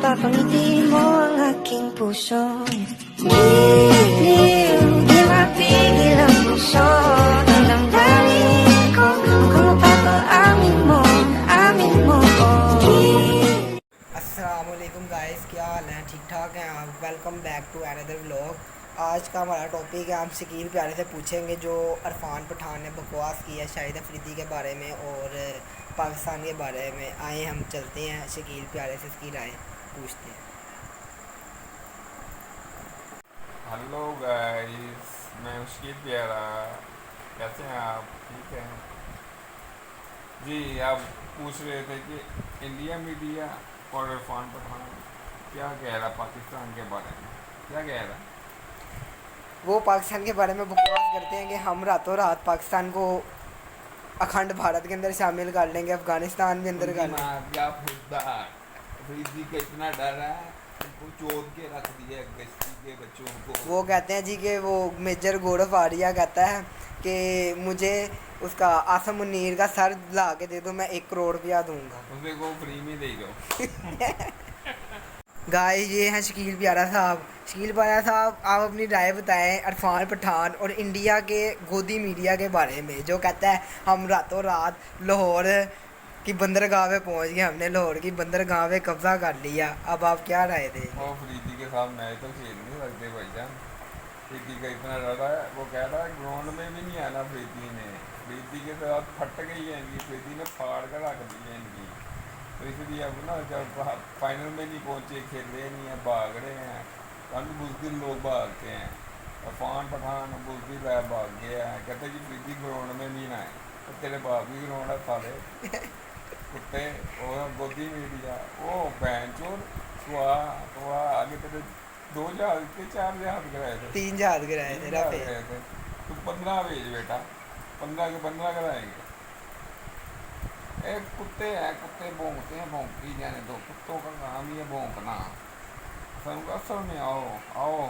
Tapang ngiti mo ang aking puso. Bigliw, di mapigil ang puso. Ang damdamin ko, kung mapapaamin mo, amin mo ko. अस्सलामुअलैकुम guys, क्या हाल है? ठीक ठाक हैं आप? Welcome back to another vlog. आज का हमारा टॉपिक है, हम शकील प्यारे से पूछेंगे जो अरफान पठान ने बकवास की है शाहिद अफरीदी के बारे में और पाकिस्तान के बारे में। आए हम चलते हैं शकील प्यारे से इसकी राय पूछते हैं। हेलो गाइस, मैं शकील प्यारा। कैसे हैं आप? ठीक हैं जी। आप पूछ रहे थे कि इंडिया मीडिया और इरफान पठान क्या कह रहा पाकिस्तान के बारे में, क्या कह रहा? वो पाकिस्तान के बारे में बकवास करते हैं कि हम रातों रात पाकिस्तान को अखंड भारत के अंदर शामिल कर लेंगे, अफगानिस्तान भी अंदर कर लेंगे। क्या अफरीदी का इतना डर है, उनको चोट के रख दिया गश्ती के बच्चों को। वो कहते हैं जी कि वो मेजर गौरव आर्या कहता है कि मुझे उसका आसम मुनीर का सर ला के दे दो, मैं 1 करोड़ रुपया दूंगा। उसे को फ्री में दे दो। गाइस, ये हैं शकील प्यारा साहब। शकील प्यारा साहब, आप अपनी राय बताएं अरफान पठान और इंडिया के गोदी मीडिया के बारे में, जो कहता है हम रातों रात लाहौर की बंदरगाह पे पहुंच गए, हमने लाहौर की बंदरगाह पे कब्जा कर लिया। अब आप क्या राय दें? वो अफरीदी के साथ मैच तो खेल नहीं सकते भाईजान। अफरीदी का इतना डरा है, वो कह रहा है ग्राउंड में भी नहीं आना अफरीदी ने। अफरीदी के साथ फट गई है इनकी, अफरीदी ने फाड़ कर रख दी है इनकी। तो इसलिए अब ना जब फाइनल में नहीं पहुंचे, खेले नहीं है, भाग रहे हैं। कंध बुजदिल लोग भागते हैं। अरफान पठान बुजदिल है, भाग गया है। कहते कि अफरीदी ग्राउंड में नहीं ना आए, तो तेरे बाप भी ग्राउंड है साले कुत्ते। और गोदी मीडिया वो बहन चोर सुहा आगे तेरे 2 जहाज थे, 4 जहाज कराए थे, 3 जहाज गिराए थे जहाज राफेल। गए थे। तू 15 भेज बेटा, 15 के 15 कराएंगे। एक कुत्ते हैं, कुत्ते भौंकते हैं, भौंकी जाने दो। कुत्तों का काम ही है भौंकना। असल में आओ आओ,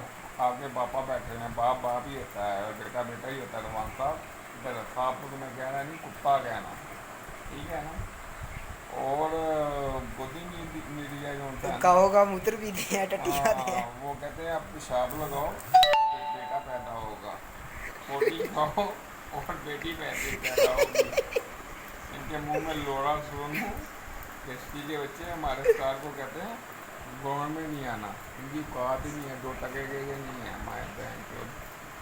आगे पापा बैठे हैं, बाप बाप ही होता है और बेटा बेटा ही होता है। रमान साहब इधर साहब को तुम्हें कहना नहीं, कुत्ता कहना, ठीक है ना? और गोदी मीडिया जो होता है कहो का मूत्र पीते हैं, टट्टी खाते हैं। वो कहते हैं आप पेशाब लगाओ तो बेटा पैदा होगा, रोटी खाओ और बेटी पैदा होगी। इनके मुंह में लोड़ा सुनो। किसकी के बच्चे हमारे स्टार को कहते हैं ग्राउंड में नहीं आना, इनकी बात ही नहीं है, 2 टके के नहीं है। हमारे बहन चोर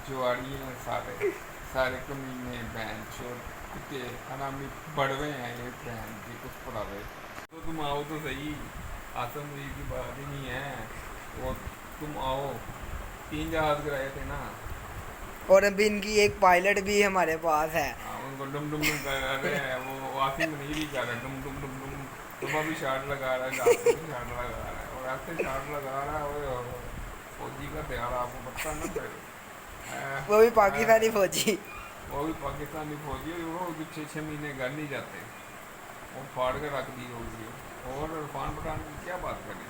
जुआड़ी हैं, सारे सारे कमीने बहन चोर कुत्ते हरामी बड़वे हैं ये बहन की कुछ पड़ावे। तो तुम आओ तो सही, आसम जी की बात ही नहीं है। और तुम आओ, 3 जहाज कराए थे ना। और अभी इनकी एक पायलट भी हमारे पास है। उनको डुम डुम डुम कर रहे हैं, वो आसिम नहीं भी कर रहा, डुम डुम डुम डुम। सुबह भी शार्ट लगा रहा है, रात को भी शार्ट लगा रहा है और ऐसे शार्ट लगा रहा है। और फौजी का तैयार आपको पता ना फिर वो भी पाकिस्तानी फौजी। वो भी पाकिस्तानी फौजी, वो 6-6 महीने घर नहीं जाते, वो फाड़ कर रख दी होगी। और इरफान पठान की क्या बात करें,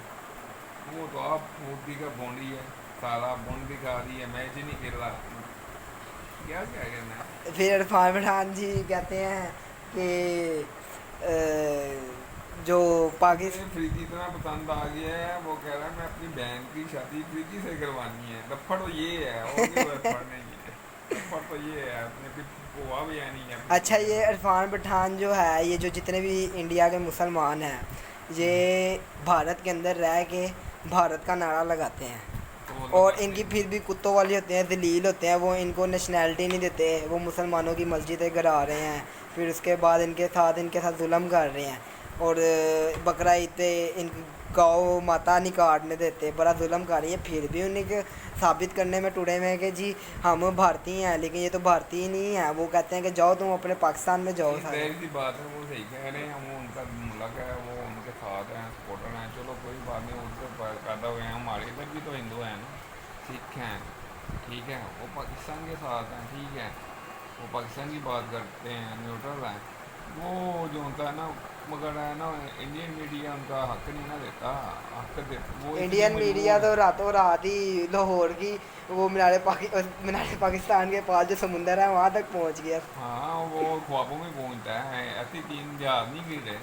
वो तो आप मोदी का बोंडी है, सारा बोंड दिखा दी है, मैच ही नहीं खेल रहा। क्या क्या कहना है? फिर इरफान पठान जी कहते हैं कि जो पाकिस्तान अफरीदी इतना पसंद आ गया है, वो कह रहा है मैं अपनी बहन की शादी अफरीदी से करवानी है। लफड़ तो ये है, और कोई लफड़ नहीं है। लफड़ तो ये है, अपने बुआ भी है नहीं है। अच्छा, ये इरफान पठान जो है, ये जो जितने भी इंडिया के मुसलमान हैं, ये भारत के अंदर रह के भारत का नारा लगाते हैं तो और इनकी फिर भी कुत्तों वाली होते हैं, दलील होते हैं। वो इनको नेशनैलिटी नहीं देते, वो मुसलमानों की मस्जिदें गिरा रहे हैं, फिर उसके बाद इनके साथ जुल्म कर रहे हैं। और बकरा ईद पे इनकी गौ माता नहीं काटने देते, बड़ा जुल्म कर रही है। फिर भी उन्हें साबित करने में टुड़े में कि जी हम भारतीय हैं, लेकिन ये तो भारतीय नहीं है। वो कहते हैं कि जाओ तुम अपने पाकिस्तान में जाओ। जाहिर सी बात है, वो सही कह रहे हैं, वो उनका मुल्क है, वो उनके साथ हैं, सपोर्टर हैं। चलो कोई बात नहीं, उनसे पैदा हुए हैं। हमारे इधर भी तो हिंदू हैं ना, सिख हैं, ठीक है, वो पाकिस्तान के साथ हैं, ठीक है, वो पाकिस्तान की बात करते हैं, न्यूट्रल हैं। वो जो होता है ना, मगर है ना, इंडियन मीडिया उनका हक नहीं ना देता, हक देता वो इंडियन मीडिया तो रातों रात ही लाहौर की वो मीनार पाकिस्तान के पास जो समुंदर है वहाँ तक पहुँच गया। हाँ, वो ख्वाबों में पहुंचता है। ऐसे 3 जहाज नहीं गिर रहे,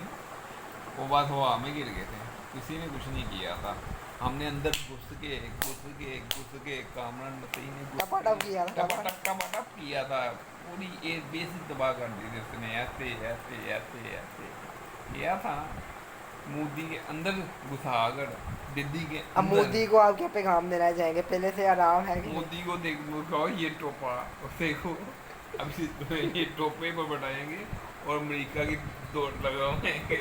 वो बात हवा में गिर गए थे। किसी ने कुछ नहीं किया था। हमने अंदर घुस के कामरान मसीह ने टपाटप किया था, टपाटप किया था। पूरी एक बेसिक तबाह कर दी थी उसने, ऐसे ऐसे ऐसे ऐसे किया था। मोदी के अंदर घुसा कर, दिल्ली के अब अंदर। मोदी को आप क्या पैगाम देना चाहेंगे, पहले से आराम है कि नहीं? मोदी को देखो ये टोपा, और देखो अब ये टोपे पर बैठाएंगे और अमेरिका की दौड़ लगाएंगे।